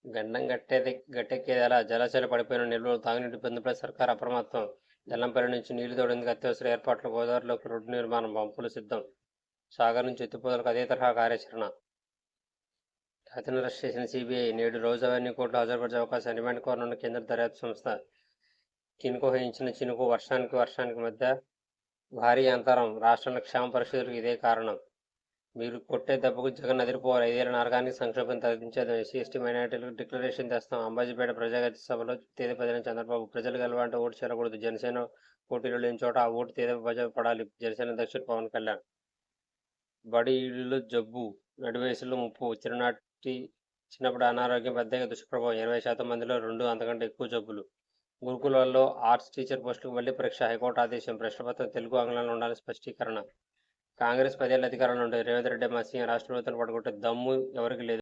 గండం గట్టెక్కేదెలా? జలాశయాలు పడిపోయిన నిల్వలు, తాగునీటి ఇబ్బందులపై సర్కార్ అప్రమత్తం. జల్లంపల్లి నుంచి నీళ్లు తోడేందుకు అత్యవసర ఏర్పాట్లు. గోదావరిలోకి రోడ్డు నిర్మాణం, పంపులు సిద్ధం. సాగర్ నుంచి ఎత్తిపోతలకు అదే తరహా కార్యాచరణ. అతను అరెస్ట్ చేసిన సిబిఐ నేడు రోజువారీ కోర్టులో హాజరుపరిచే అవకాశం. రిమాండ్ కోరనున్న కేంద్ర దర్యాప్తు సంస్థ. కినుకు చినుకు వర్షానికి మధ్య భారీ అంతరం. రాష్ట్రంలో క్షేమ పరిస్థితులకు ఇదే కారణం. మీరు కొట్టే దెబ్బకు జగన్ అదిరిపోవాలి. 5 ఏళ్ల నరకానికి సంక్షోభం తగ్గించేద్దాం. ఎస్సీ ఎస్టీ మైనారిటీలకు డిక్లరేషన్ తెస్తాం. అంబాజీపేట ప్రజాగతి సభలో తేదీ 10 చంద్రబాబు. ప్రజలు గెలవాలంటే ఓటు చేరకూడదు. జనసేన పోటీలో లేని చోట ఆ ఓటు తేదీ పడాలి. జనసేన అధ్యక్షుడు పవన్ కళ్యాణ్. బడిలో జబ్బు, నడివయసులో ముప్పు. చిన్నప్పుడు అనారోగ్యం, పెద్దగా దుష్ప్రభావం. 80% మందిలో 2 అంతకంటే ఎక్కువ జబ్బులు. గురుకులాల్లో ఆర్ట్స్ టీచర్ పోస్టులకు మళ్లీ పరీక్ష. హైకోర్టు ఆదేశం. ప్రశ్నపత్రం తెలుగు, ఆంగ్లంలో ఉండాలని స్పష్టీకరణ. కాంగ్రెస్ 10 ఏళ్ల అధికారంలో ఉంటుంది. రేవంత్ రెడ్డి మా సీఎం. రాష్ట్ర ప్రభుత్వాన్ని పడగొట్టే దమ్ము ఎవరికి లేదు.